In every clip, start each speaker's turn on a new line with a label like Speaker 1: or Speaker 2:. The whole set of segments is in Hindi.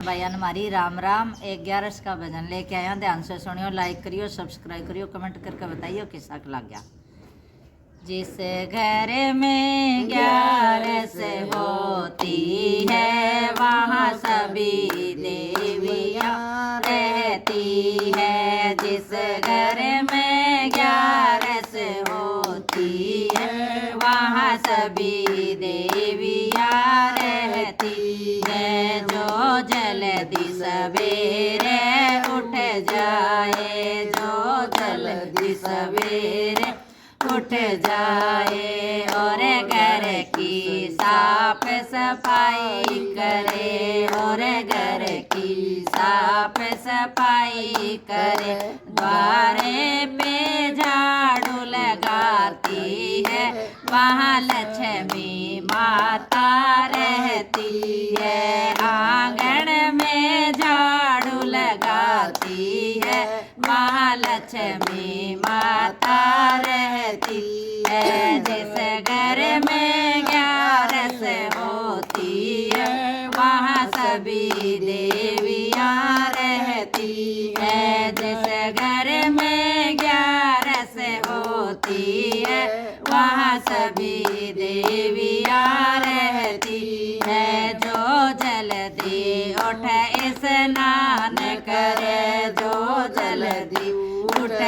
Speaker 1: भाईयान हमारी राम राम। 11 का भजन लेके आया, ध्यान से सुनियो, लाइक करियो, सब्सक्राइब करियो, कमेंट करके बताइयो कैसा लग गया। जिस घर में 11 होती है वहाँ सभी देवियाँ रहती है। जिस घर में 11 होती है वहाँ सभी देवियाँ रहती है। जो जल्दी सवेरे उठ जाए, जो जल्दी सवेरे उठ जाए और घर की साफ सफाई करे, और घर की साफ सफाई करे। द्वारे पे झाड़ू लगाती है वहाँ लक्ष्मी माता रहती है। आंगन में झाड़ू लगाती है वहाँ लक्ष्मी माता रहती है। जिस घर में 11 होती है वहाँ सभी देवियाँ रहती है। जिस घर में 11 होती है वहाँ सभी देवियाँ रहती है। जो जल्दी उठ स्नान करे, जो जल्दी उठ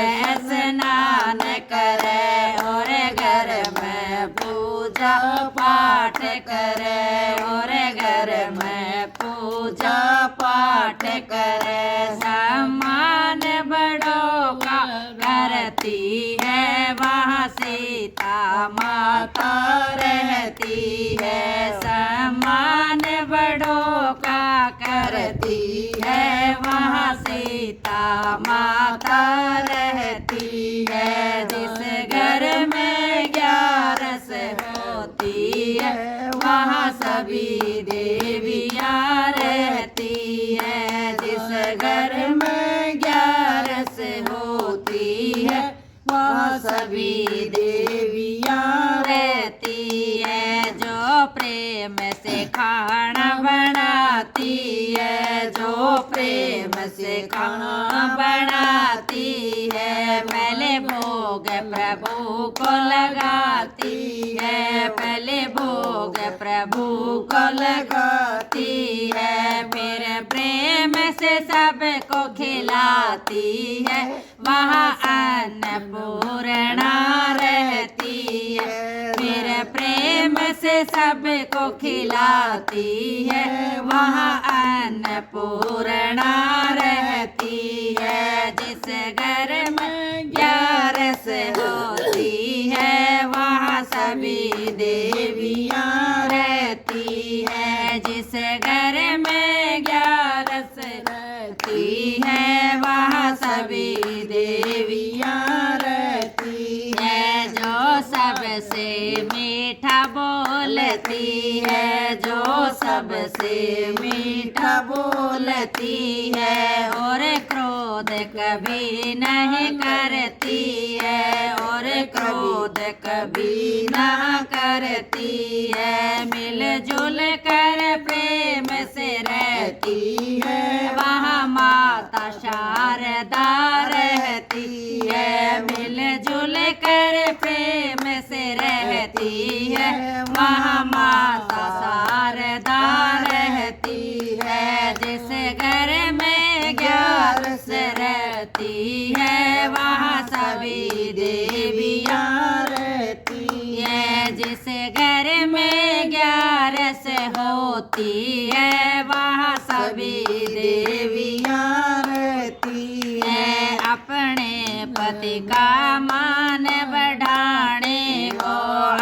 Speaker 1: स्नान करे और घर में पूजा पाठ करे, और घर में पूजा पाठ करे। सम्मान बड़ों का करती है वहाँ सीता माता रहती है। सम्मान बड़ों का करती है वहाँ सीता माता रहती है। जिस घर में 11 होती है वहाँ सभी देवियाँ रहती है। जिस घर में 11 होती है वहाँ सभी देवियाँ रहती है। जो प्रेम से खाना बनाती है, जो प्रेम से खाना बनाती है, पहले भोग प्रभु को लगाती है, पहले भोग प्रभु को लगाती है। फिर प्रेम से सबको खिलाती है वहाँ अन्नपूर्णा रहती है। फिर प्रेम से सबको खिलाती है वहाँ अन्नपूर्णा रहती है। जिस घर में 11 होती है वहाँ सभी देवियाँ रहती है। जिस घर में 11 रहती है वहाँ सभी देवियाँ रहती है। जो सबसे मीठा बोलती है, जो सबसे मीठा बोलती है, और क्रोध कभी नहीं करती है, और क्रोध कभी ना करती है। मिलजुल कर प्रेम से रहती है वहाँ माता शारदा रहती है। मिलजुल कर प्रेम से रहती है वहाँ माता शारदा रहती है। जिस घर में 11 रहती है वहाँ सभी देवियाँ रहती है। जिस घर में 11 होती है वहाँ सभी देवियाँ रहती है। अपने पति का मान बढ़ाने को,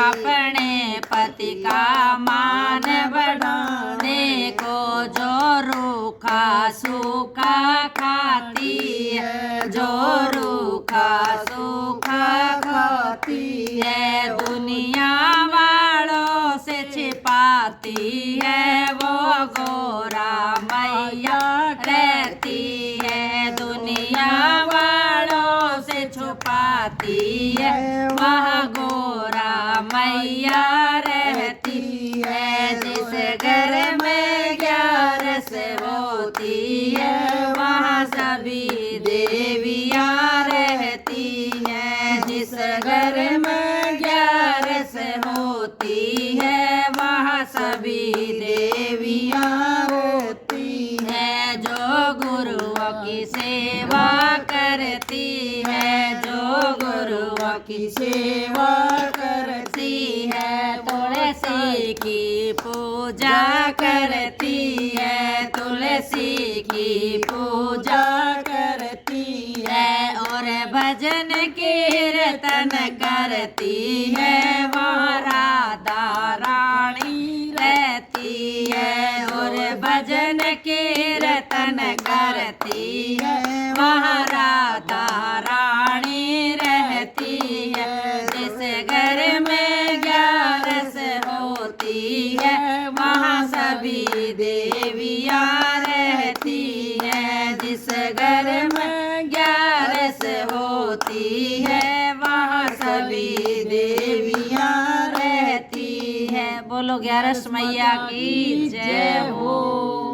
Speaker 1: अपने पति का मान बढ़ाने को, जो रूखा सूखा खाती है, जो रूखा सूखा खाती है, दुनिया वालों से छिपाती है वो गोरा मैया रहती है। दुनिया वालों से छुपाती है वह गोरा मैया रहती है। जिस घर में 11 वो होती है वहाँ सभी देवियाँ रहती हैं। जिस घर में 11 होती है वहाँ सभी देवियाँ होती हैं। जो गुरुओं की सेवा करती है, जो गुरुओं की सेवा करती है, तुलसी की पूजा करती है, तुलसी की पूजा करती है। और भजन कीर्तन करती है वहाँ राधा रानी रहती है। और भजन कीर्तन करती है वहाँ राधा रानी रहती है। जिस घर में 11 होती है वहाँ सभी देवियाँ रहती हैं। जिस घर में 11 होती है वहाँ सभी देवियाँ रहती हैं। बोलो 11 मैया की जय हो।